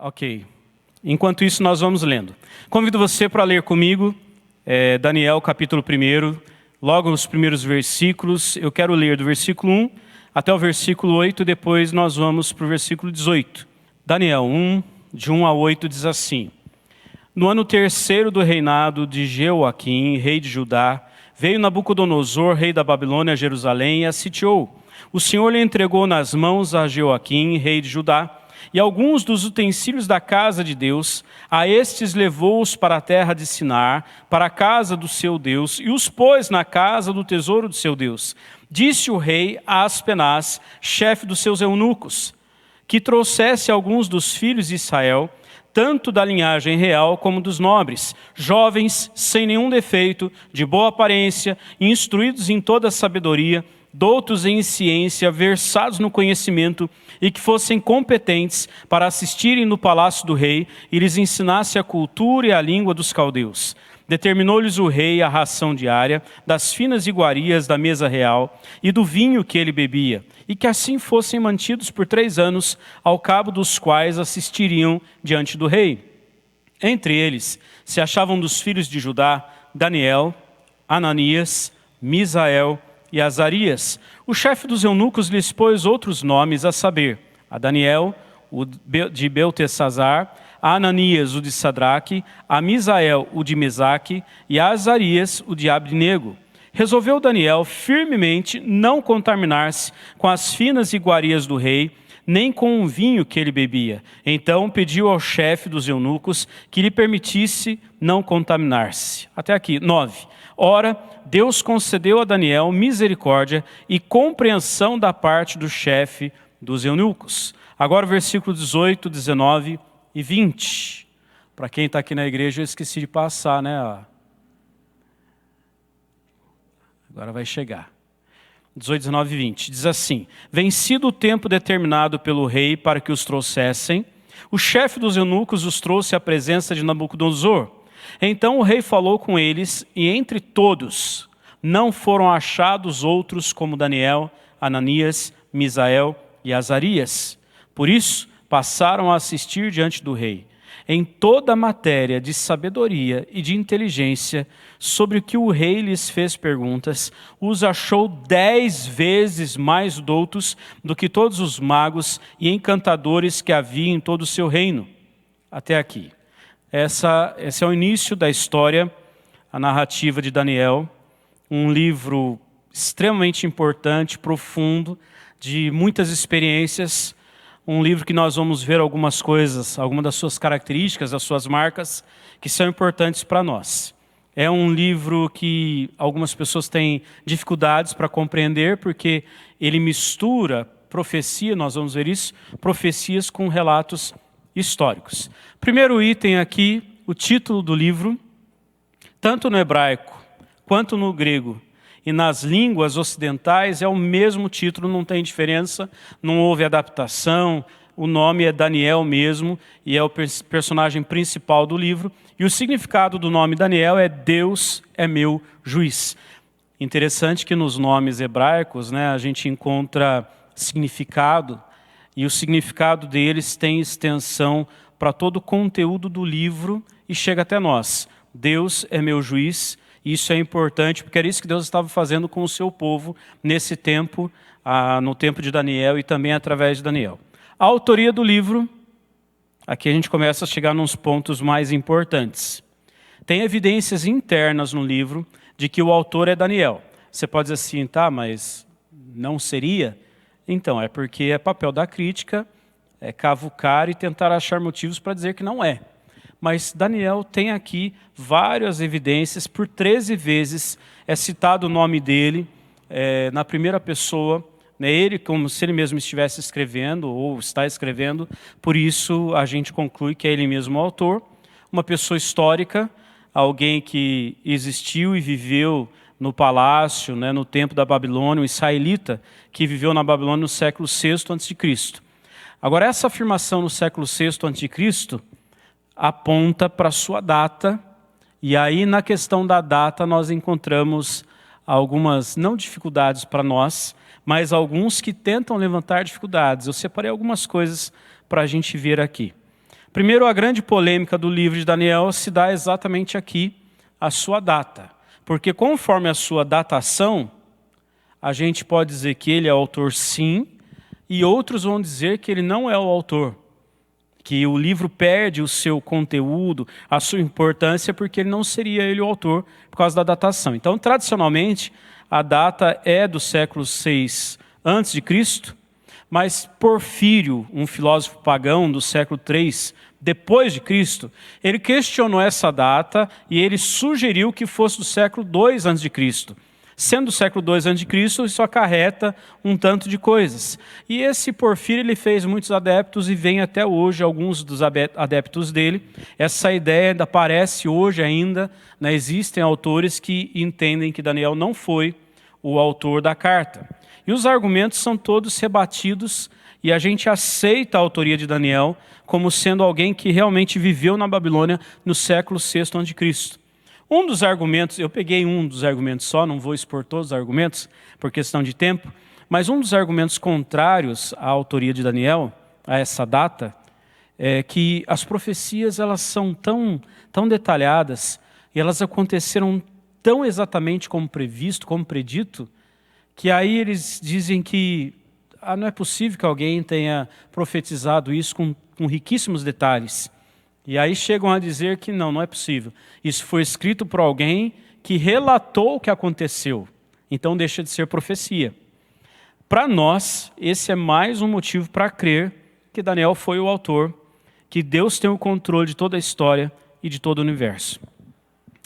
Ok. Enquanto isso, nós vamos lendo. Convido você para ler comigo Daniel, capítulo 1, logo os primeiros versículos. Eu quero ler do versículo 1 até o versículo 8, depois nós vamos para o versículo 18. Daniel 1, de 1 a 8, diz assim: No ano terceiro do reinado de Jeoaquim, rei de Judá, veio Nabucodonosor, rei da Babilônia, a Jerusalém, e a sitiou. O Senhor lhe entregou nas mãos a Jeoaquim, rei de Judá, e alguns dos utensílios da casa de Deus. A estes levou-os para a terra de Sinar, para a casa do seu Deus, e os pôs na casa do tesouro do seu Deus. Disse o rei a Aspenaz, chefe dos seus eunucos, que trouxesse alguns dos filhos de Israel, tanto da linhagem real como dos nobres, jovens, sem nenhum defeito, de boa aparência, instruídos em toda a sabedoria, doutos em ciência, versados no conhecimento, e que fossem competentes para assistirem no palácio do rei e lhes ensinasse a cultura e a língua dos caldeus. Determinou-lhes o rei a ração diária, das finas iguarias da mesa real e do vinho que ele bebia, e que assim fossem mantidos por 3 anos, ao cabo dos quais assistiriam diante do rei. Entre eles se achavam dos filhos de Judá, Daniel, Ananias, Misael e Azarias. O chefe dos eunucos lhes pôs outros nomes, a saber, a Daniel, o de Beltesazar, a Ananias, o de Sadraque, a Misael, o de Mesaque, e a Azarias, o de Abdenego. Resolveu Daniel firmemente não contaminar-se com as finas iguarias do rei, nem com o vinho que ele bebia. Então pediu ao chefe dos eunucos que lhe permitisse não contaminar-se. Até aqui, 9. Ora, Deus concedeu a Daniel misericórdia e compreensão da parte do chefe dos eunucos. Agora o versículo 18, 19 e 20. Para quem está aqui na igreja, eu esqueci de passar, né? Agora vai chegar. 18, 19 e 20. Diz assim: Vencido o tempo determinado pelo rei para que os trouxessem, o chefe dos eunucos os trouxe à presença de Nabucodonosor. Então o rei falou com eles, e entre todos não foram achados outros como Daniel, Ananias, Misael e Azarias. Por isso passaram a assistir diante do rei. Em toda a matéria de sabedoria e de inteligência, sobre o que o rei lhes fez perguntas, os achou 10 vezes mais doutos do que todos os magos e encantadores que havia em todo o seu reino. Até aqui. Esse é o início da história, a narrativa de Daniel, um livro extremamente importante, profundo, de muitas experiências, um livro que nós vamos ver algumas coisas, algumas das suas características, das suas marcas, que são importantes para nós. É um livro que algumas pessoas têm dificuldades para compreender, porque ele mistura profecia, nós vamos ver isso, profecias com relatos históricos. Primeiro item aqui, o título do livro, tanto no hebraico quanto no grego e nas línguas ocidentais é o mesmo título, não tem diferença, não houve adaptação, o nome é Daniel mesmo e é o personagem principal do livro, e o significado do nome Daniel é Deus é meu juiz. Interessante que nos nomes hebraicos, né, a gente encontra significado, e o significado deles tem extensão para todo o conteúdo do livro e chega até nós. Deus é meu juiz, e isso é importante, porque era isso que Deus estava fazendo com o seu povo nesse tempo, no tempo de Daniel e também através de Daniel. A autoria do livro, aqui a gente começa a chegar nos pontos mais importantes. Tem evidências internas no livro de que o autor é Daniel. Você pode dizer assim, tá, mas não seria? Então, é porque é papel da crítica, é cavucar e tentar achar motivos para dizer que não é. Mas Daniel tem aqui várias evidências, por 13 vezes é citado o nome dele na primeira pessoa, né, ele como se ele mesmo estivesse escrevendo ou está escrevendo, por isso a gente conclui que é ele mesmo o autor, uma pessoa histórica, alguém que existiu e viveu no palácio, né, no tempo da Babilônia, um israelita que viveu na Babilônia no século VI a.C. Agora, essa afirmação no século VI a.C. aponta para a sua data, e aí na questão da data nós encontramos algumas, não dificuldades para nós, mas alguns que tentam levantar dificuldades. Eu separei algumas coisas para a gente ver aqui. Primeiro, a grande polêmica do livro de Daniel se dá exatamente aqui, a sua data. Porque conforme a sua datação, a gente pode dizer que ele é autor sim, e outros vão dizer que ele não é o autor. Que o livro perde o seu conteúdo, a sua importância, porque ele não seria ele o autor por causa da datação. Então, tradicionalmente, a data é do século VI a.C., mas Porfírio, um filósofo pagão do século III depois de Cristo, ele questionou essa data e ele sugeriu que fosse do século II a.C., sendo do século II a.C., isso acarreta um tanto de coisas. E esse Porfírio ele fez muitos adeptos e vem até hoje alguns dos adeptos dele. Essa ideia ainda aparece hoje ainda, né? Existem autores que entendem que Daniel não foi o autor da carta. E os argumentos são todos rebatidos e a gente aceita a autoria de Daniel como sendo alguém que realmente viveu na Babilônia no século VI a.C. Um dos argumentos, eu peguei um dos argumentos só, não vou expor todos os argumentos por questão de tempo, mas um dos argumentos contrários à autoria de Daniel, a essa data, é que as profecias elas são tão detalhadas e elas aconteceram tão exatamente como previsto, como predito, que aí eles dizem que não é possível que alguém tenha profetizado isso com riquíssimos detalhes. E aí chegam a dizer que não é possível. Isso foi escrito por alguém que relatou o que aconteceu. Então deixa de ser profecia. Para nós, esse é mais um motivo para crer que Daniel foi o autor, que Deus tem o controle de toda a história e de todo o universo.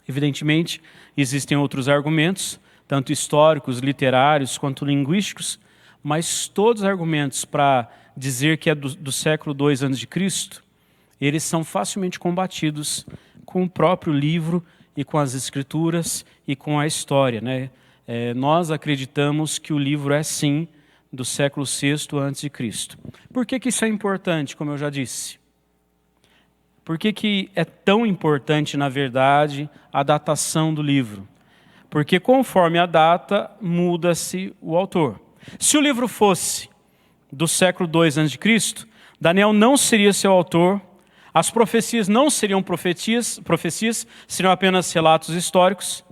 Evidentemente, existem outros argumentos, tanto históricos, literários, quanto linguísticos, mas todos os argumentos para dizer que é do século II a.C., eles são facilmente combatidos com o próprio livro e com as escrituras e com a história, né? Nós acreditamos que o livro é sim do século VI a.C. Por que isso é importante, como eu já disse? Por que é tão importante, na verdade, a datação do livro? Porque conforme a data, muda-se o autor. Se o livro fosse do século II a.C., Daniel não seria seu autor. As profecias não seriam profecias, seriam apenas relatos históricos,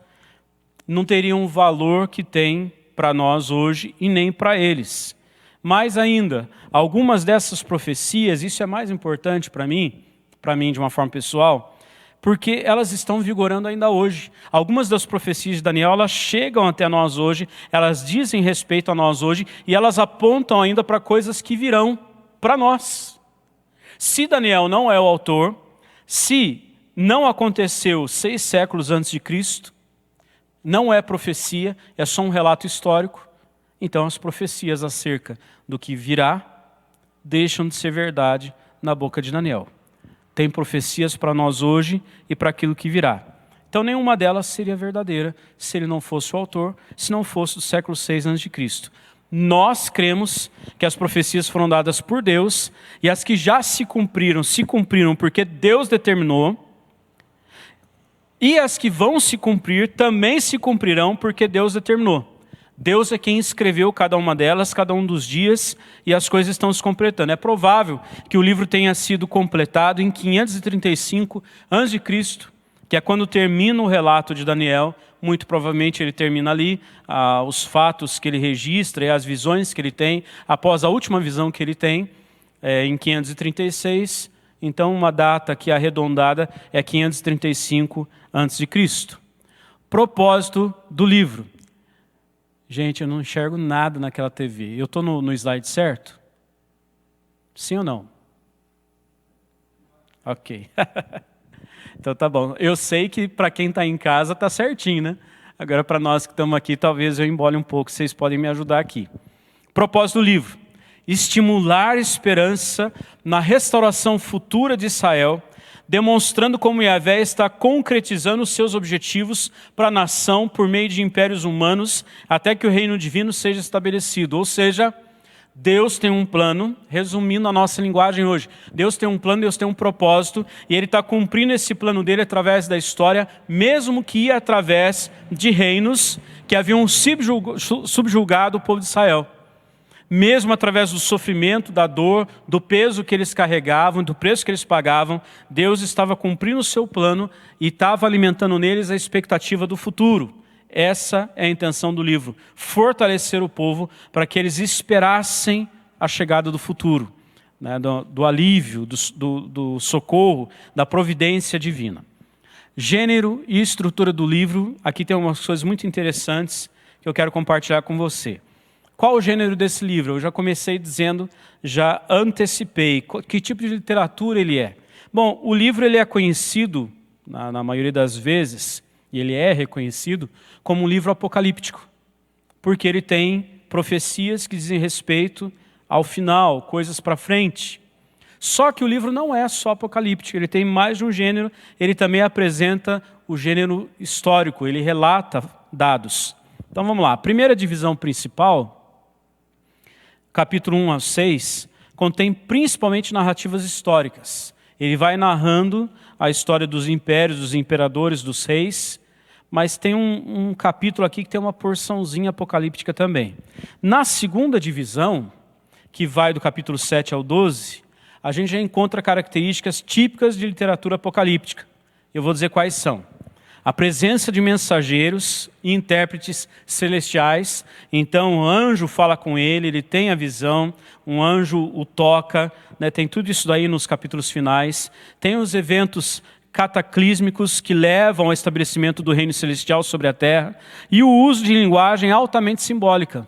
não teriam o valor que tem para nós hoje e nem para eles. Mais ainda, algumas dessas profecias, isso é mais importante para mim de uma forma pessoal, porque elas estão vigorando ainda hoje. Algumas das profecias de Daniel, elas chegam até nós hoje, elas dizem respeito a nós hoje e elas apontam ainda para coisas que virão para nós. Se Daniel não é o autor, se não aconteceu 6 séculos antes de Cristo, não é profecia, é só um relato histórico, então as profecias acerca do que virá deixam de ser verdade na boca de Daniel. Tem profecias para nós hoje e para aquilo que virá. Então nenhuma delas seria verdadeira se ele não fosse o autor, se não fosse do século VI a.C. Nós cremos que as profecias foram dadas por Deus e as que já se cumpriram porque Deus determinou, e as que vão se cumprir também se cumprirão porque Deus determinou. Deus é quem escreveu cada uma delas, cada um dos dias, e as coisas estão se completando. É provável que o livro tenha sido completado em 535 a.C., que é quando termina o relato de Daniel. Muito provavelmente ele termina ali, os fatos que ele registra e as visões que ele tem, após a última visão que ele tem, em 536. Então uma data aqui arredondada é 535 a.C. Propósito do livro. Gente, eu não enxergo nada naquela TV. Eu estou no slide certo? Sim ou não? Ok. Então tá bom. Eu sei que para quem está em casa está certinho, né? Agora para nós que estamos aqui, talvez eu embole um pouco, vocês podem me ajudar aqui. Propósito do livro: estimular esperança na restauração futura de Israel, demonstrando como Yahvé está concretizando os seus objetivos para a nação por meio de impérios humanos, até que o reino divino seja estabelecido. Ou seja, Deus tem um plano, resumindo a nossa linguagem hoje, Deus tem um plano, Deus tem um propósito, e Ele está cumprindo esse plano dele através da história, mesmo que através de reinos que haviam subjugado o povo de Israel. mesmo através do sofrimento, da dor, do peso que eles carregavam, do preço que eles pagavam, Deus estava cumprindo o seu plano e estava alimentando neles a expectativa do futuro. Essa é a intenção do livro, fortalecer o povo para que eles esperassem a chegada do futuro, né, do alívio, do socorro, da providência divina. Gênero e estrutura do livro, aqui tem umas coisas muito interessantes que eu quero compartilhar com você. Qual o gênero desse livro? Eu já comecei dizendo, já antecipei. Que tipo de literatura ele é? Bom, o livro ele é conhecido, na maioria das vezes, e ele é reconhecido como um livro apocalíptico, porque ele tem profecias que dizem respeito ao final, coisas para frente. Só que o livro não é só apocalíptico, ele tem mais de um gênero, ele também apresenta o gênero histórico, ele relata dados. Então vamos lá, a primeira divisão principal, capítulo 1 a 6, contém principalmente narrativas históricas. Ele vai narrando a história dos impérios, dos imperadores, dos reis, mas tem um capítulo aqui que tem uma porçãozinha apocalíptica também. Na segunda divisão, que vai do capítulo 7 ao 12, a gente já encontra características típicas de literatura apocalíptica. Eu vou dizer quais são. A presença de mensageiros e intérpretes celestiais. Então, o anjo fala com ele, ele tem a visão, um anjo o toca, né? Tem tudo isso daí nos capítulos finais. Tem os eventos cataclísmicos que levam ao estabelecimento do reino celestial sobre a terra. E o uso de linguagem altamente simbólica.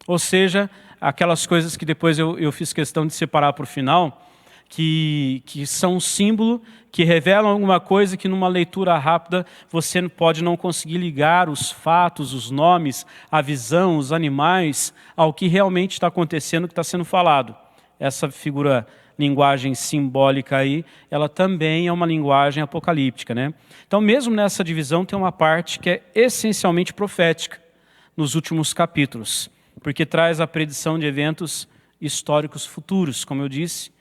Ou seja, aquelas coisas que depois eu fiz questão de separar para o final, que são um símbolo, que revelam alguma coisa que numa leitura rápida você pode não conseguir ligar os fatos, os nomes, a visão, os animais, ao que realmente está acontecendo, que está sendo falado. Essa figura, linguagem simbólica aí, ela também é uma linguagem apocalíptica, né? Então, mesmo nessa divisão, tem uma parte que é essencialmente profética, nos últimos capítulos, porque traz a predição de eventos históricos futuros, como eu disse,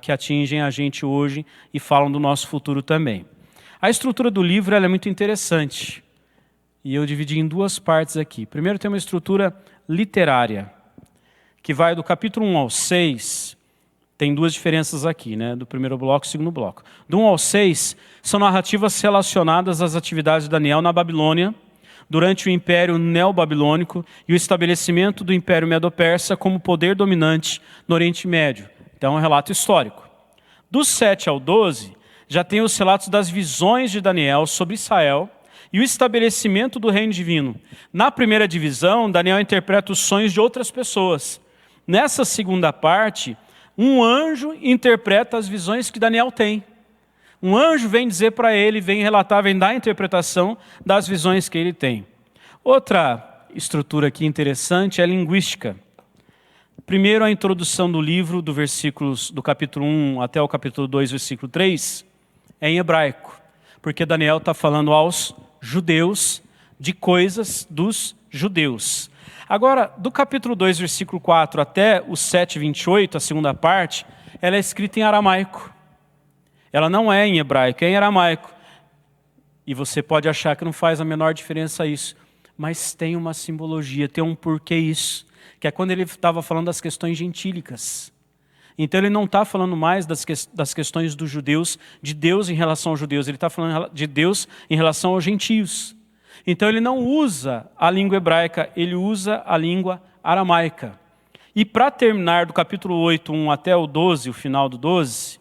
que atingem a gente hoje e falam do nosso futuro também. A estrutura do livro ela é muito interessante, e eu dividi em duas partes aqui. Primeiro tem uma estrutura literária, que vai do capítulo 1 ao 6, tem duas diferenças aqui, né, do primeiro bloco e do segundo bloco. Do 1 ao 6, são narrativas relacionadas às atividades de Daniel na Babilônia, durante o Império Neobabilônico e o estabelecimento do Império Medo-Persa como poder dominante no Oriente Médio. Então, é um relato histórico. Do 7 ao 12, já tem os relatos das visões de Daniel sobre Israel e o estabelecimento do reino divino. Na primeira divisão, Daniel interpreta os sonhos de outras pessoas. Nessa segunda parte, um anjo interpreta as visões que Daniel tem. Um anjo vem dizer para ele, vem relatar, vem dar a interpretação das visões que ele tem. Outra estrutura aqui interessante é a linguística. Primeiro, a introdução do livro, do capítulo 1 até o capítulo 2, versículo 3, é em hebraico, porque Daniel está falando aos judeus de coisas dos judeus. Agora, do capítulo 2, versículo 4 até o 7, 28, a segunda parte, ela é escrita em aramaico. Ela não é em hebraico, é em aramaico. E você pode achar que não faz a menor diferença isso, mas tem uma simbologia, tem um porquê isso, que é quando ele estava falando das questões gentílicas. Então ele não está falando mais das questões dos judeus, de Deus em relação aos judeus, ele está falando de Deus em relação aos gentios. Então ele não usa a língua hebraica, ele usa a língua aramaica. E para terminar do capítulo 8, 1 até o 12, o final do 12,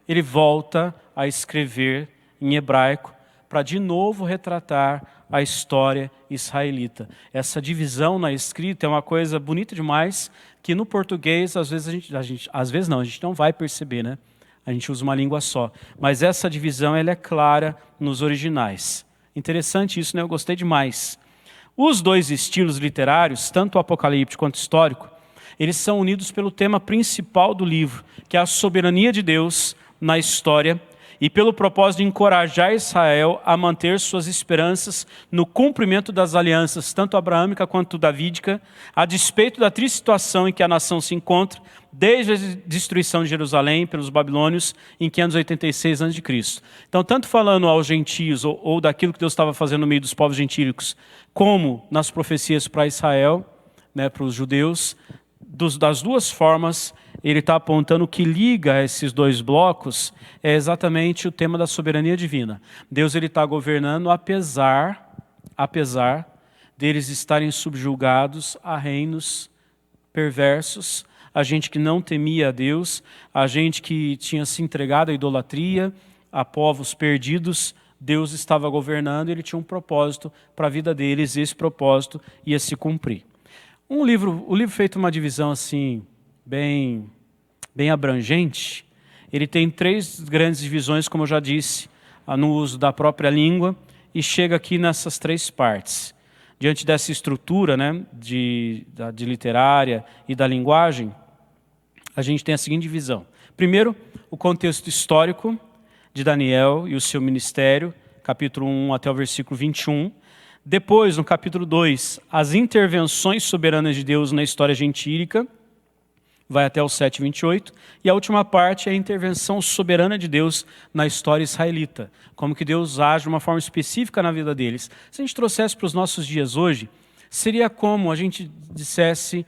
ele volta a escrever em hebraico para de novo retratar a história israelita. Essa divisão na escrita é uma coisa bonita demais, que no português, às vezes a gente não vai perceber, né? A gente usa uma língua só. Mas essa divisão ela é clara nos originais. Interessante isso, né? Eu gostei demais. Os dois estilos literários, tanto o apocalíptico quanto o histórico, eles são unidos pelo tema principal do livro, que é a soberania de Deus na história, e pelo propósito de encorajar Israel a manter suas esperanças no cumprimento das alianças, tanto abraâmica quanto davídica, a despeito da triste situação em que a nação se encontra, desde a destruição de Jerusalém pelos babilônios em 586 a.C. Então, tanto falando aos gentios, ou daquilo que Deus estava fazendo no meio dos povos gentílicos, como nas profecias para Israel, né, para os judeus, das duas formas, ele está apontando o que liga esses dois blocos é exatamente o tema da soberania divina. Deus está governando apesar deles estarem subjugados a reinos perversos, a gente que não temia a Deus, a gente que tinha se entregado à idolatria, a povos perdidos. Deus estava governando e ele tinha um propósito para a vida deles, e esse propósito ia se cumprir. O livro feito uma divisão assim, bem abrangente, ele tem 3 grandes divisões, como eu já disse, no uso da própria língua, e chega aqui nessas 3 partes. Diante dessa estrutura, né, de literária e da linguagem, a gente tem a seguinte divisão. Primeiro, o contexto histórico de Daniel e o seu ministério, capítulo 1 até o versículo 21. Depois, no capítulo 2, as intervenções soberanas de Deus na história gentílica, vai até o 7:28, e a última parte é a intervenção soberana de Deus na história israelita, como que Deus age de uma forma específica na vida deles. Se a gente trouxesse para os nossos dias hoje, seria como a gente dissesse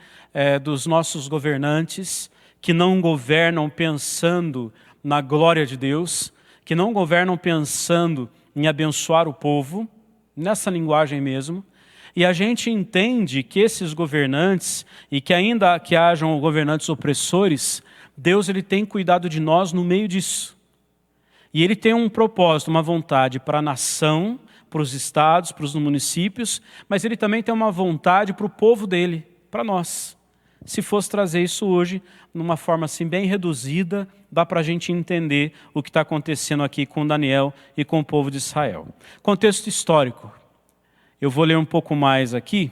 dos nossos governantes que não governam pensando na glória de Deus, que não governam pensando em abençoar o povo, nessa linguagem mesmo. E a gente entende que esses governantes, e que ainda que hajam governantes opressores, Deus tem cuidado de nós no meio disso. E Ele tem um propósito, uma vontade para a nação, para os estados, para os municípios, mas Ele também tem uma vontade para o povo dele, para nós. Se fosse trazer isso hoje, numa forma assim bem reduzida, dá para a gente entender o que está acontecendo aqui com Daniel e com o povo de Israel. Contexto histórico. Eu vou ler um pouco mais aqui,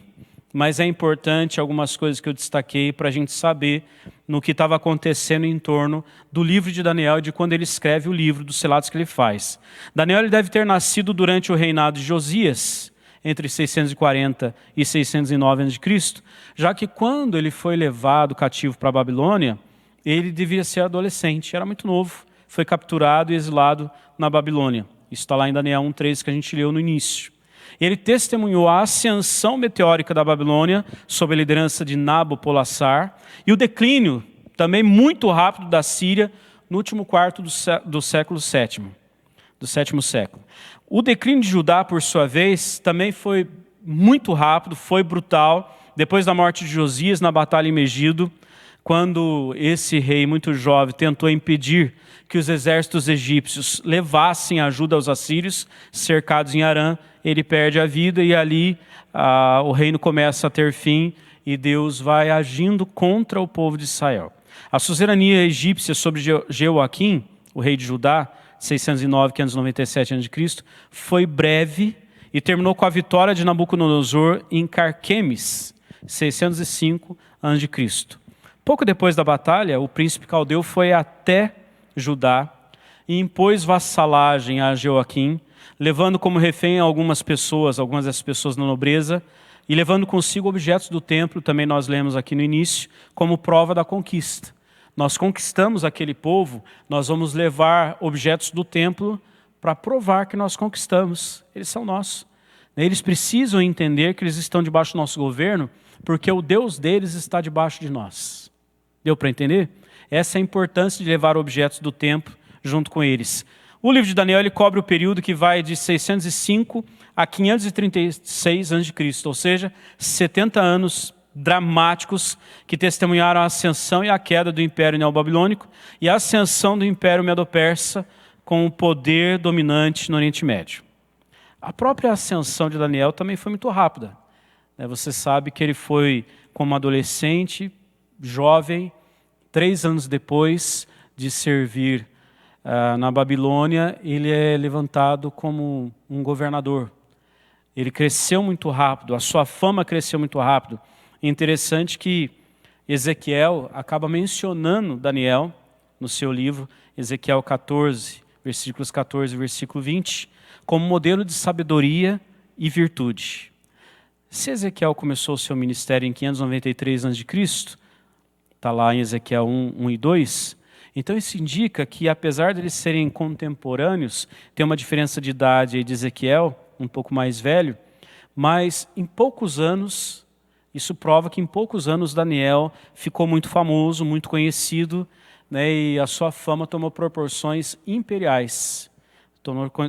mas é importante algumas coisas que eu destaquei para a gente saber no que estava acontecendo em torno do livro de Daniel e de quando ele escreve o livro, dos relatos que ele faz. Daniel deve ter nascido durante o reinado de Josias, entre 640 e 609 a.C., já que quando ele foi levado cativo para a Babilônia, ele devia ser adolescente, era muito novo, foi capturado e exilado na Babilônia. Isso está lá em Daniel 1:3, que a gente leu no início. Ele testemunhou a ascensão meteórica da Babilônia sob a liderança de Nabopolassar e o declínio também muito rápido da Síria no último quarto do século VII, do 7º século. O declínio de Judá, por sua vez, também foi muito rápido, foi brutal. Depois da morte de Josias na batalha em Megido, quando esse rei muito jovem tentou impedir que os exércitos egípcios levassem ajuda aos assírios, cercados em Arã, ele perde a vida e ali o reino começa a ter fim e Deus vai agindo contra o povo de Israel. A suzerania egípcia sobre Jeoaquim, o rei de Judá, 609 a 597 a.C., foi breve e terminou com a vitória de Nabucodonosor em Carquemes, 605 a.C. Pouco depois da batalha, o príncipe caldeu foi até Judá e impôs vassalagem a Jeoaquim, levando como refém algumas dessas pessoas na nobreza, e levando consigo objetos do templo, também nós lemos aqui no início, como prova da conquista. Nós conquistamos aquele povo, nós vamos levar objetos do templo para provar que nós conquistamos. Eles são nossos. Eles precisam entender que eles estão debaixo do nosso governo, porque o Deus deles está debaixo de nós. Deu para entender? Essa é a importância de levar objetos do templo junto com eles. O livro de Daniel ele cobre o período que vai de 605 a 536 a.C., ou seja, 70 anos dramáticos que testemunharam a ascensão e a queda do Império Neobabilônico e a ascensão do Império Medo-Persa com o poder dominante no Oriente Médio. A própria ascensão de Daniel também foi muito rápida. Você sabe que ele foi como adolescente, jovem, 3 anos depois de servir na Babilônia, ele é levantado como um governador. Ele cresceu muito rápido, a sua fama cresceu muito rápido. É interessante que Ezequiel acaba mencionando Daniel no seu livro, Ezequiel 14, versículos 14 e versículo 20, como modelo de sabedoria e virtude. Se Ezequiel começou o seu ministério em 593 a.C., está lá em Ezequiel 1 e 2, então isso indica que, apesar de eles serem contemporâneos, tem uma diferença de idade aí de Ezequiel, um pouco mais velho, mas em poucos anos Isso prova que em poucos anos Daniel ficou muito famoso, muito conhecido, né, e a sua fama tomou proporções imperiais.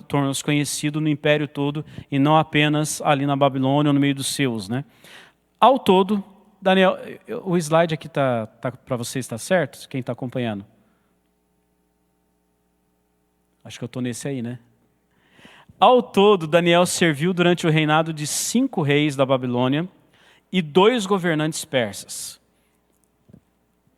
Tornou-se conhecido no império todo e não apenas ali na Babilônia ou no meio dos seus, né? Ao todo, Daniel, o slide aqui tá para vocês, está certo? Quem está acompanhando? Acho que eu estou nesse aí, né? Ao todo, Daniel serviu durante o reinado de 5 reis da Babilônia e 2 governantes persas.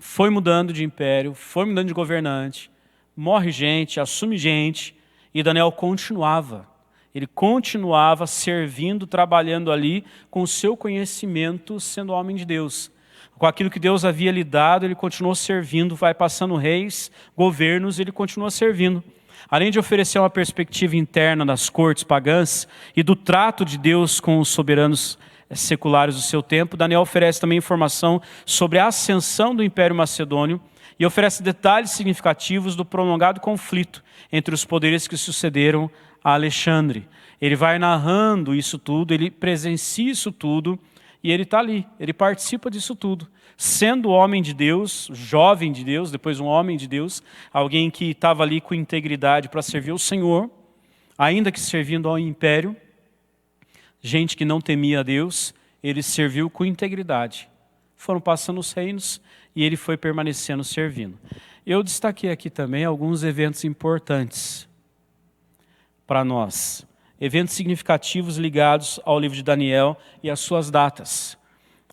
Foi mudando de império, foi mudando de governante, morre gente, assume gente, e Daniel continuava. Ele continuava servindo, trabalhando ali com o seu conhecimento, sendo homem de Deus. Com aquilo que Deus havia lhe dado, ele continuou servindo, vai passando reis, governos, ele continua servindo. Além de oferecer uma perspectiva interna das cortes pagãs e do trato de Deus com os soberanos seculares do seu tempo, Daniel oferece também informação sobre a ascensão do Império Macedônio e oferece detalhes significativos do prolongado conflito entre os poderes que sucederam a Alexandre. Ele vai narrando isso tudo, ele presencia isso tudo e ele está ali, ele participa disso tudo. Sendo homem de Deus, jovem de Deus, depois um homem de Deus, alguém que estava ali com integridade para servir o Senhor, ainda que servindo ao império, gente que não temia a Deus, ele serviu com integridade. Foram passando os reinos e ele foi permanecendo servindo. Eu destaquei aqui também alguns eventos importantes para nós. Eventos significativos ligados ao livro de Daniel e às suas datas.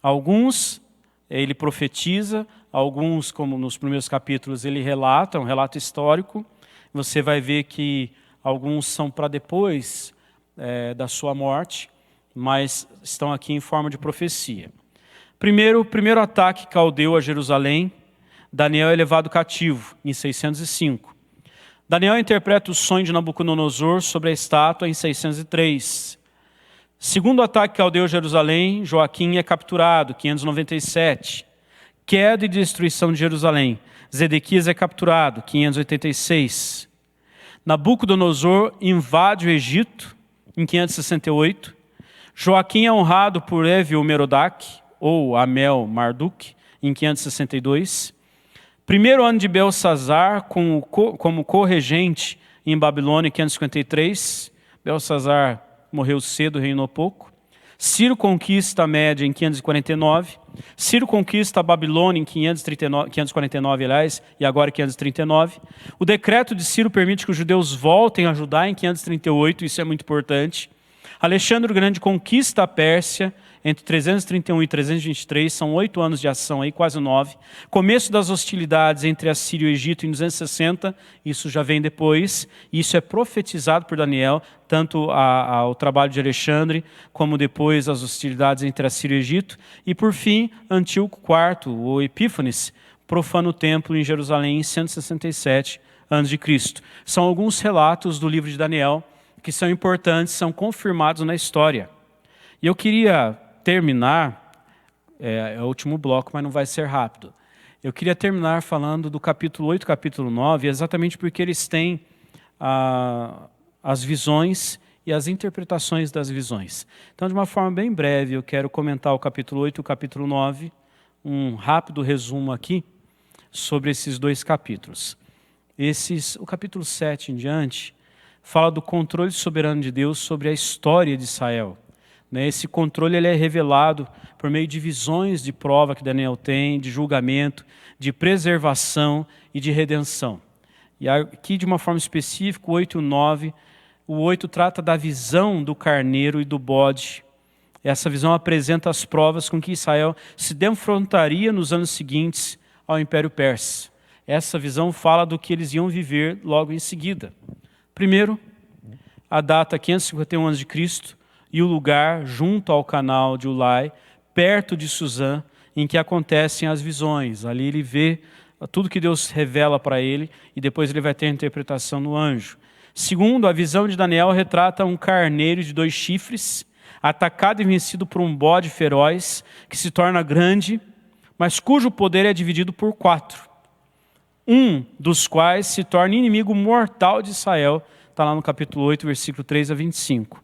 Alguns ele profetiza, alguns, como nos primeiros capítulos, ele relata, um relato histórico. Você vai ver que alguns são para depois da sua morte, mas estão aqui em forma de profecia. O primeiro ataque caldeu a Jerusalém, Daniel é levado cativo, em 605. Daniel interpreta o sonho de Nabucodonosor sobre a estátua em 603. Segundo ataque caldeu a Jerusalém, Joaquim é capturado, 597. Queda e destruição de Jerusalém, Zedequias é capturado, 586. Nabucodonosor invade o Egito, em 568. Joaquim é honrado por Evil-Merodach, ou Amel-Marduk, em 562. Primeiro ano de Belsazar, como co-regente em Babilônia, em 553. Belsazar morreu cedo, reinou pouco. Ciro conquista a Média em 549. Ciro conquista a Babilônia em 549, aliás, e agora em 539. O decreto de Ciro permite que os judeus voltem a Judá em 538, isso é muito importante. Alexandre o Grande conquista a Pérsia entre 331 e 323, são 8 anos de ação, aí, quase 9. Começo das hostilidades entre a Síria e o Egito em 260, isso já vem depois. Isso é profetizado por Daniel, tanto ao trabalho de Alexandre, como depois as hostilidades entre a Síria e o Egito. E por fim, Antíoco IV, ou Epífanes, profana o templo em Jerusalém em 167 a.C. São alguns relatos do livro de Daniel que são importantes, são confirmados na história. E eu queria terminar, é o último bloco, mas não vai ser rápido. Eu queria terminar falando do capítulo 8 e capítulo 9, exatamente porque eles têm as visões e as interpretações das visões. Então, de uma forma bem breve, eu quero comentar o capítulo 8 e o capítulo 9, um rápido resumo aqui sobre esses 2 capítulos. O capítulo 7 em diante fala do controle soberano de Deus sobre a história de Israel. Esse controle ele é revelado por meio de visões de prova que Daniel tem, de julgamento, de preservação e de redenção. E aqui, de uma forma específica, o 8 e o 9, o 8 trata da visão do carneiro e do bode. Essa visão apresenta as provas com que Israel se defrontaria nos anos seguintes ao Império Persa. Essa visão fala do que eles iam viver logo em seguida. Primeiro, a data 551 a.C., e o lugar junto ao canal de Ulai, perto de Suzã, em que acontecem as visões. Ali ele vê tudo que Deus revela para ele e depois ele vai ter a interpretação no anjo. Segundo, a visão de Daniel retrata um carneiro de 2 chifres, atacado e vencido por um bode feroz, que se torna grande, mas cujo poder é dividido por 4. Um dos quais se torna inimigo mortal de Israel, está lá no capítulo 8, versículo 3 a 25.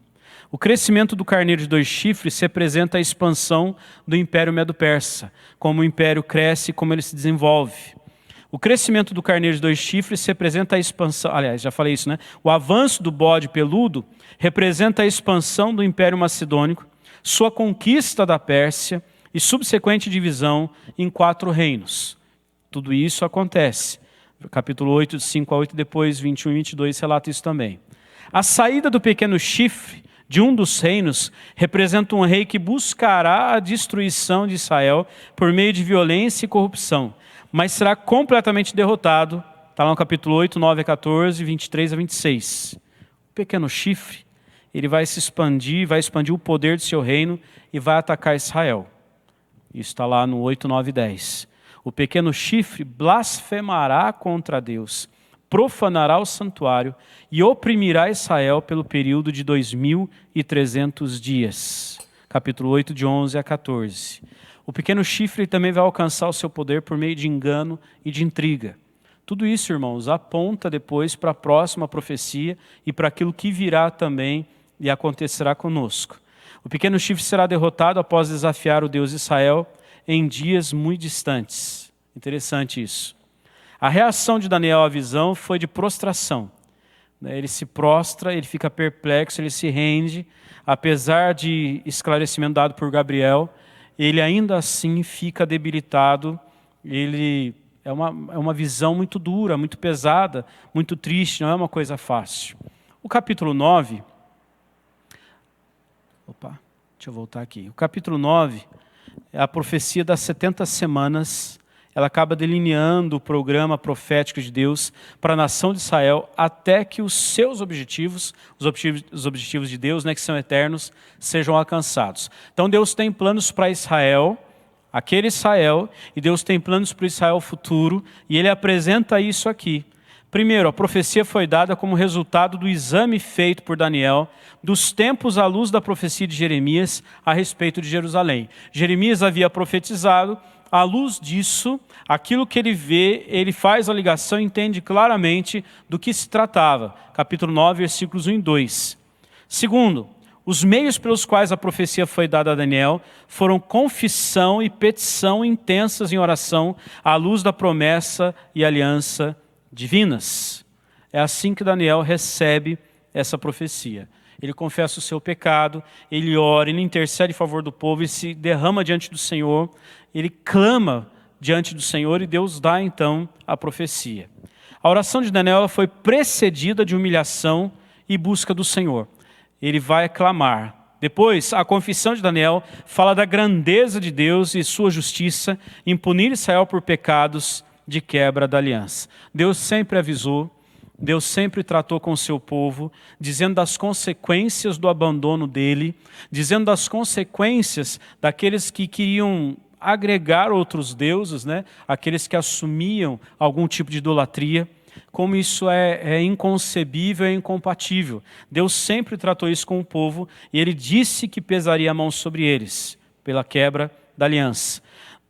O crescimento do carneiro de 2 chifres representa a expansão do Império Medo-Persa, como o Império cresce e como ele se desenvolve. O crescimento do carneiro de 2 chifres representa a expansão, aliás, já falei isso, né? O avanço do bode peludo representa a expansão do Império Macedônico, sua conquista da Pérsia e subsequente divisão em 4 reinos. Tudo isso acontece. Capítulo 8, de 5 a 8, depois 21 e 22 relata isso também. A saída do pequeno chifre de um dos reinos representa um rei que buscará a destruição de Israel por meio de violência e corrupção, mas será completamente derrotado. Está lá no capítulo 8, 9 a 14, 23 a 26. O pequeno chifre, ele vai se expandir, vai expandir o poder do seu reino e vai atacar Israel. Isso está lá no 8, 9 e 10. O pequeno chifre blasfemará contra Deus, profanará o santuário e oprimirá Israel pelo período de 2.300 dias. Capítulo 8, de 11 a 14. O pequeno chifre também vai alcançar o seu poder por meio de engano e de intriga. Tudo isso, irmãos, aponta depois para a próxima profecia e para aquilo que virá também e acontecerá conosco. O pequeno chifre será derrotado após desafiar o Deus de Israel em dias muito distantes. Interessante isso. A reação de Daniel à visão foi de prostração. Ele se prostra, ele fica perplexo, ele se rende. Apesar de esclarecimento dado por Gabriel, ele ainda assim fica debilitado. Ele é uma visão muito dura, muito pesada, muito triste, não é uma coisa fácil. O capítulo 9... deixa eu voltar aqui. O capítulo 9 é a profecia das 70 semanas. Ela acaba delineando o programa profético de Deus para a nação de Israel até que os seus objetivos, os objetivos de Deus, né, que são eternos, sejam alcançados. Então Deus tem planos para Israel, aquele Israel, e Deus tem planos para o Israel futuro, e Ele apresenta isso aqui. Primeiro, a profecia foi dada como resultado do exame feito por Daniel dos tempos à luz da profecia de Jeremias a respeito de Jerusalém. Jeremias havia profetizado. À luz disso, aquilo que ele vê, ele faz a ligação e entende claramente do que se tratava. Capítulo 9, versículos 1 e 2. Segundo, os meios pelos quais a profecia foi dada a Daniel foram confissão e petição intensas em oração à luz da promessa e aliança divinas. É assim que Daniel recebe essa profecia. Ele confessa o seu pecado, ele ora, ele intercede em favor do povo, ele se derrama diante do Senhor, ele clama diante do Senhor e Deus dá então a profecia. A oração de Daniel foi precedida de humilhação e busca do Senhor. Ele vai clamar. Depois, a confissão de Daniel fala da grandeza de Deus e sua justiça em punir Israel por pecados de quebra da aliança. Deus sempre avisou, Deus sempre tratou com o seu povo, dizendo das consequências do abandono dele, dizendo das consequências daqueles que queriam agregar outros deuses, né? Aqueles que assumiam algum tipo de idolatria, como isso é inconcebível e incompatível. Deus sempre tratou isso com o povo e ele disse que pesaria a mão sobre eles, pela quebra da aliança.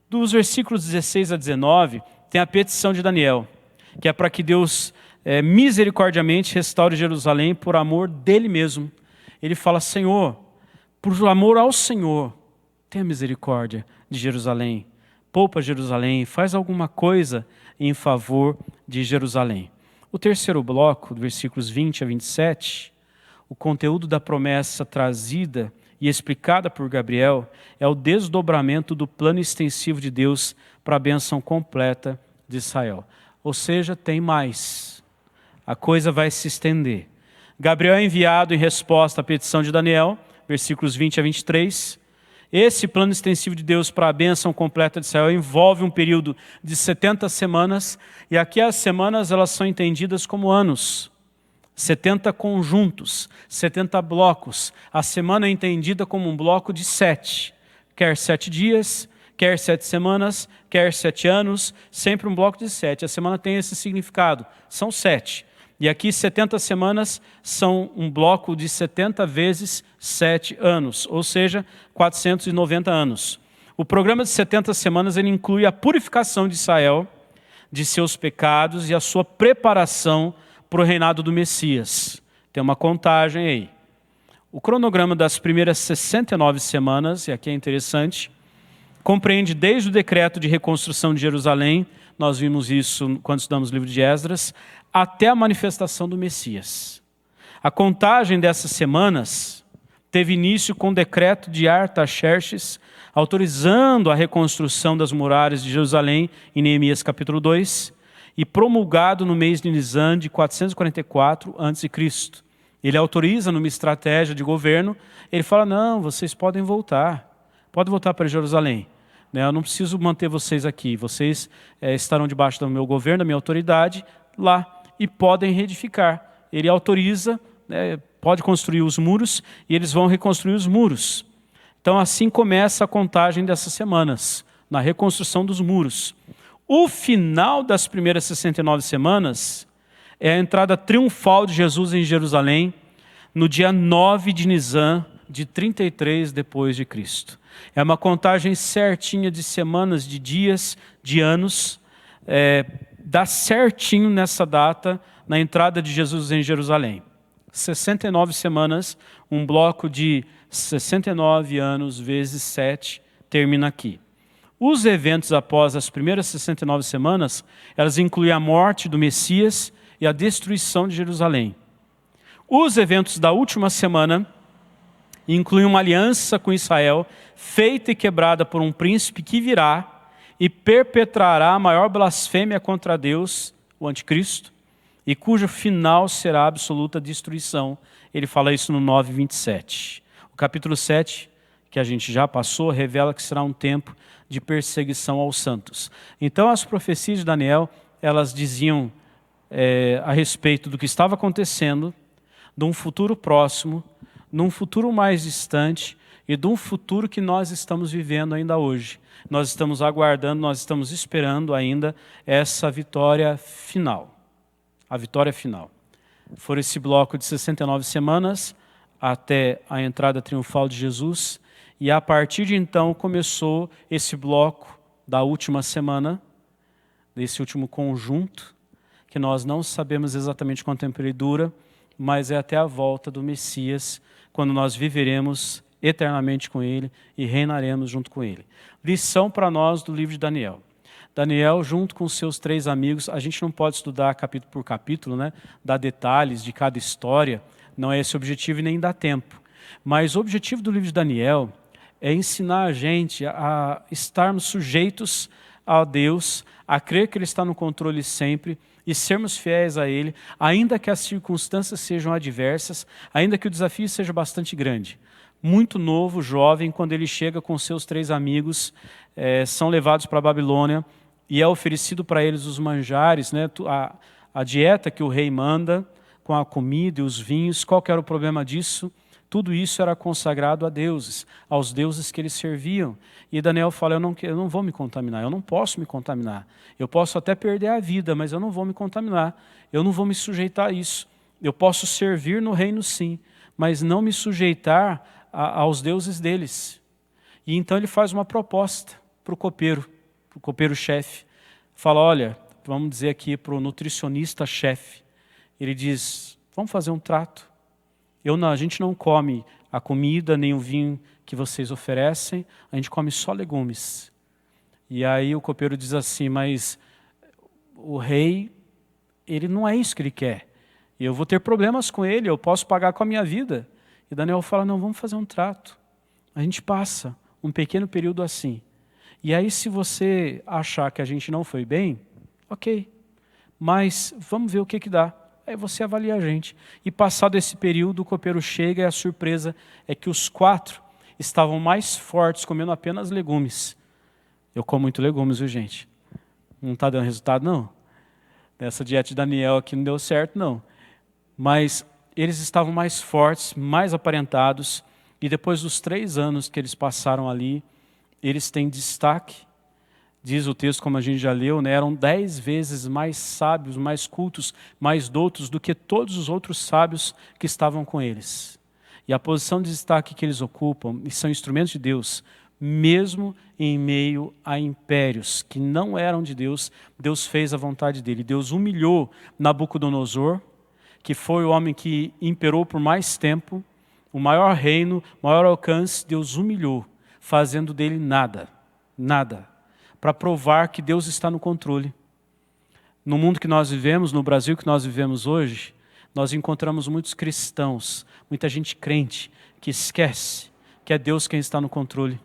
Dos versículos 16 a 19, tem a petição de Daniel, que é para que Deus misericordiamente restaure Jerusalém por amor dele mesmo. Ele fala: Senhor, por amor ao Senhor, tenha misericórdia de Jerusalém. Poupa Jerusalém, faz alguma coisa em favor de Jerusalém. O terceiro bloco, versículos 20 a 27, o conteúdo da promessa trazida e explicada por Gabriel é o desdobramento do plano extensivo de Deus para a bênção completa de Israel. Ou seja, tem mais. A coisa vai se estender. Gabriel é enviado em resposta à petição de Daniel, versículos 20 a 23. Esse plano extensivo de Deus para a bênção completa de Israel envolve um período de 70 semanas, e aqui as semanas elas são entendidas como anos. 70 conjuntos, 70 blocos. A semana é entendida como um bloco de 7. Quer 7 dias, quer 7 semanas, quer 7 anos, sempre um bloco de 7. A semana tem esse significado, são 7. E aqui 70 semanas são um bloco de 70 vezes 7 anos, ou seja, 490 anos. O programa de 70 semanas ele inclui a purificação de Israel, de seus pecados e a sua preparação para o reinado do Messias. Tem uma contagem aí. O cronograma das primeiras 69 semanas, e aqui é interessante, compreende desde o decreto de reconstrução de Jerusalém, nós vimos isso quando estudamos o livro de Esdras, até a manifestação do Messias. A contagem dessas semanas teve início com o decreto de Artaxerxes, autorizando a reconstrução das muralhas de Jerusalém, em Neemias capítulo 2, e promulgado no mês de Nisan de 444 a.C. Ele autoriza numa estratégia de governo, ele fala, não, vocês podem voltar para Jerusalém. Eu não preciso manter vocês aqui, vocês estarão debaixo do meu governo, da minha autoridade, lá, e podem reedificar. Ele autoriza, pode construir os muros, e eles vão reconstruir os muros. Então assim começa a contagem dessas semanas, na reconstrução dos muros. O final das primeiras 69 semanas é a entrada triunfal de Jesus em Jerusalém, no dia 9 de Nisan, de 33 depois de Cristo. É uma contagem certinha de semanas, de dias, de anos, dá certinho nessa data, na entrada de Jesus em Jerusalém. 69 semanas, um bloco de 69 anos vezes 7, termina aqui. Os eventos após as primeiras 69 semanas, elas incluem a morte do Messias e a destruição de Jerusalém. Os eventos da última semana incluem uma aliança com Israel, feita e quebrada por um príncipe que virá e perpetrará a maior blasfêmia contra Deus, o anticristo, e cujo final será a absoluta destruição. Ele fala isso no 9:27. O capítulo 7, que a gente já passou, revela que será um tempo de perseguição aos santos. Então as profecias de Daniel, elas diziam a respeito do que estava acontecendo, de um futuro próximo, num futuro mais distante e de um futuro que nós estamos vivendo ainda hoje. Nós estamos aguardando, nós estamos esperando ainda essa vitória final. A vitória final. Foi esse bloco de 69 semanas até a entrada triunfal de Jesus, e a partir de então começou esse bloco da última semana, desse último conjunto, que nós não sabemos exatamente quanto tempo ele dura, mas é até a volta do Messias, quando nós viveremos eternamente com Ele e reinaremos junto com Ele. Lição para nós do livro de Daniel. Daniel, junto com seus 3 amigos, a gente não pode estudar capítulo por capítulo, dar detalhes de cada história, não é esse o objetivo e nem dá tempo. Mas o objetivo do livro de Daniel é ensinar a gente a estarmos sujeitos a Deus, a crer que Ele está no controle sempre e sermos fiéis a Ele, ainda que as circunstâncias sejam adversas, ainda que o desafio seja bastante grande. Muito novo, jovem, quando ele chega com seus 3 amigos, são levados para a Babilônia e é oferecido para eles os manjares, a dieta que o rei manda, com a comida e os vinhos. Qual que era o problema disso? Tudo isso era consagrado a deuses, aos deuses que eles serviam. E Daniel fala, eu não vou me contaminar, eu não posso me contaminar. Eu posso até perder a vida, mas eu não vou me contaminar. Eu não vou me sujeitar a isso. Eu posso servir no reino sim, mas não me sujeitar aos deuses deles. E então ele faz uma proposta para o copeiro-chefe. Fala, olha, vamos dizer aqui para o nutricionista-chefe. Ele diz, vamos fazer um trato. A gente não come a comida nem o vinho que vocês oferecem, a gente come só legumes. E aí o copeiro diz assim, mas o rei, ele não é isso que ele quer. E eu vou ter problemas com ele, eu posso pagar com a minha vida. E Daniel fala, não, vamos fazer um trato. A gente passa um pequeno período assim. E aí se você achar que a gente não foi bem, ok. Mas vamos ver o que dá. Aí você avalia a gente. E passado esse período, o copeiro chega e a surpresa é que os 4 estavam mais fortes comendo apenas legumes. Eu como muito legumes, viu, gente? Não está dando resultado, não. Essa dieta de Daniel aqui não deu certo, não. Mas eles estavam mais fortes, mais aparentados, e depois dos 3 anos que eles passaram ali, eles têm destaque. Diz o texto, como a gente já leu, eram 10 vezes mais sábios, mais cultos, mais doutos do que todos os outros sábios que estavam com eles. E a posição de destaque que eles ocupam, e são instrumentos de Deus, mesmo em meio a impérios que não eram de Deus, Deus fez a vontade dele. Deus humilhou Nabucodonosor, que foi o homem que imperou por mais tempo, O maior reino, maior alcance, Deus humilhou, fazendo dele nada, para provar que Deus está no controle. No mundo que nós vivemos, no Brasil que nós vivemos hoje, nós encontramos muitos cristãos, muita gente crente, que esquece que é Deus quem está no controle,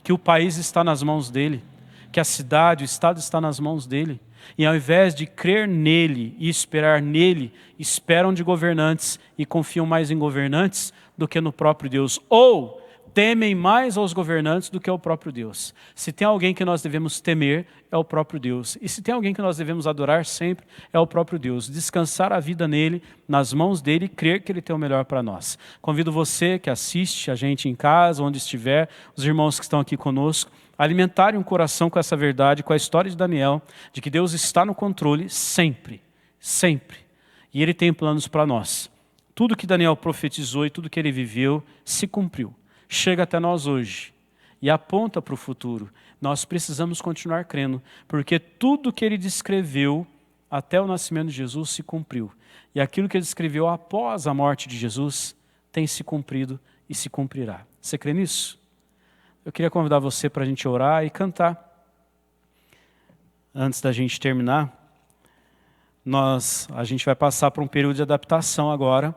que o país está nas mãos dele, que a cidade, o estado está nas mãos dele. E ao invés de crer nele e esperar nele, esperam de governantes e confiam mais em governantes do que no próprio Deus. Ou temem mais aos governantes do que ao próprio Deus. Se tem alguém que nós devemos temer, é o próprio Deus. E se tem alguém que nós devemos adorar sempre, é o próprio Deus. Descansar a vida nele, nas mãos dele e crer que ele tem o melhor para nós. Convido você que assiste a gente em casa, onde estiver, os irmãos que estão aqui conosco, alimentarem um coração com essa verdade, com a história de Daniel, de que Deus está no controle sempre, sempre. E ele tem planos para nós. Tudo que Daniel profetizou e tudo que ele viveu se cumpriu. Chega até nós hoje e aponta para o futuro. Nós precisamos continuar crendo, porque tudo que ele descreveu até o nascimento de Jesus se cumpriu. E aquilo que ele descreveu após a morte de Jesus tem se cumprido e se cumprirá. Você crê nisso? Eu queria convidar você para a gente orar e cantar. Antes da gente terminar, a gente vai passar por um período de adaptação agora,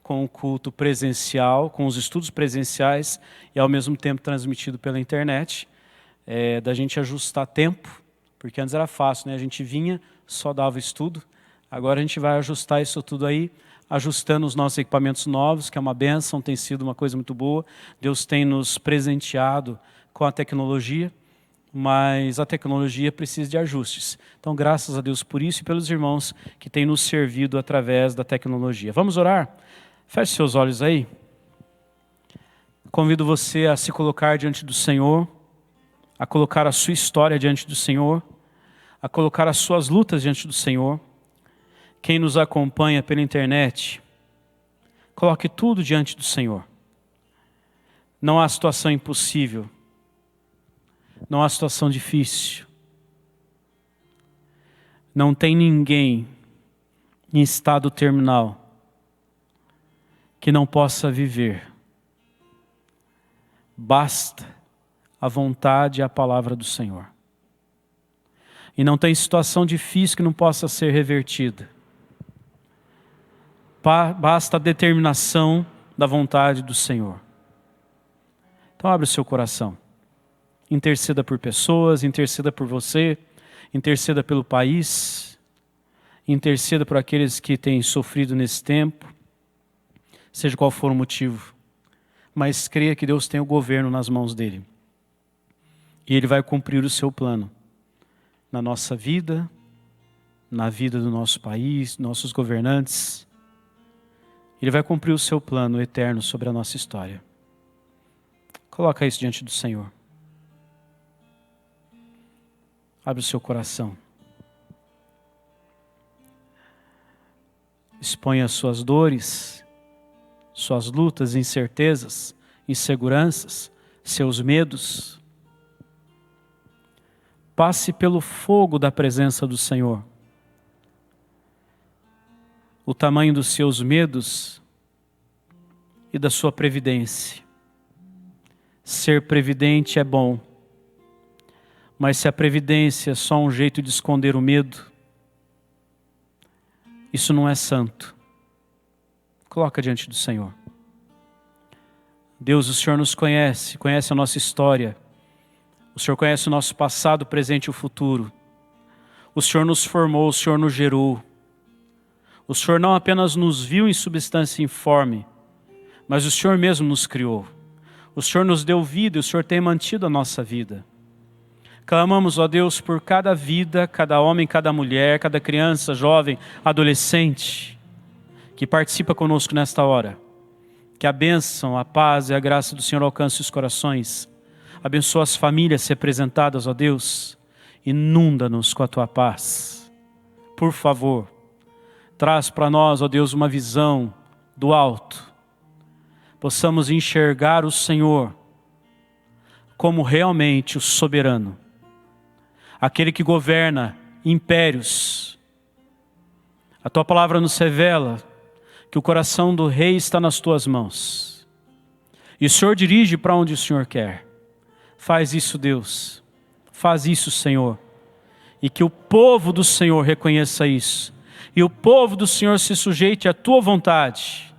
com o culto presencial, com os estudos presenciais e ao mesmo tempo transmitido pela internet, da gente ajustar tempo, porque antes era fácil, né? A gente vinha, só dava estudo, agora a gente vai ajustar isso tudo aí, ajustando os nossos equipamentos novos, que é uma bênção, tem sido uma coisa muito boa. Deus tem nos presenteado com a tecnologia, mas a tecnologia precisa de ajustes. Então, graças a Deus por isso e pelos irmãos que têm nos servido através da tecnologia. Vamos orar? Feche seus olhos aí. Convido você a se colocar diante do Senhor, a colocar a sua história diante do Senhor, a colocar as suas lutas diante do Senhor. Quem nos acompanha pela internet, coloque tudo diante do Senhor. Não há situação impossível, não há situação difícil. Não tem ninguém em estado terminal que não possa viver. Basta a vontade e a palavra do Senhor. E não tem situação difícil que não possa ser revertida. Basta a determinação da vontade do Senhor. Então abre o seu coração. Interceda por pessoas, interceda por você, interceda pelo país, interceda por aqueles que têm sofrido nesse tempo, seja qual for o motivo. Mas creia que Deus tem o governo nas mãos dele. E ele vai cumprir o seu plano na nossa vida, na vida do nosso país, nossos governantes. Ele vai cumprir o seu plano eterno sobre a nossa história. Coloca isso diante do Senhor. Abre o seu coração. Exponha as suas dores, suas lutas, incertezas, inseguranças, seus medos. Passe pelo fogo da presença do Senhor. O tamanho dos seus medos e da sua previdência. Ser previdente é bom, mas se a previdência é só um jeito de esconder o medo, isso não é santo. Coloca diante do Senhor. Deus, o Senhor nos conhece, conhece a nossa história. O Senhor conhece o nosso passado, presente e o futuro. O Senhor nos formou, o Senhor nos gerou. O Senhor não apenas nos viu em substância informe, mas o Senhor mesmo nos criou. O Senhor nos deu vida e o Senhor tem mantido a nossa vida. Clamamos, ó Deus, por cada vida, cada homem, cada mulher, cada criança, jovem, adolescente, que participa conosco nesta hora. Que a bênção, a paz e a graça do Senhor alcance os corações. Abençoa as famílias representadas, ó Deus. Inunda-nos com a tua paz. Por favor, traz para nós, ó Deus, uma visão do alto. Possamos enxergar o Senhor como realmente o soberano. Aquele que governa impérios. A tua palavra nos revela que o coração do rei está nas tuas mãos. E o Senhor dirige para onde o Senhor quer. Faz isso, Deus. Faz isso, Senhor. E que o povo do Senhor reconheça isso. E o povo do Senhor se sujeite à tua vontade.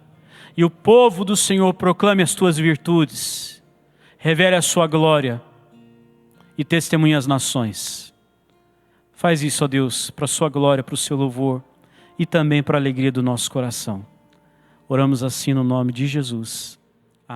E o povo do Senhor proclame as tuas virtudes. Revele a sua glória. E testemunhe as nações. Faz isso, ó Deus, para a sua glória, para o seu louvor. E também para a alegria do nosso coração. Oramos assim no nome de Jesus.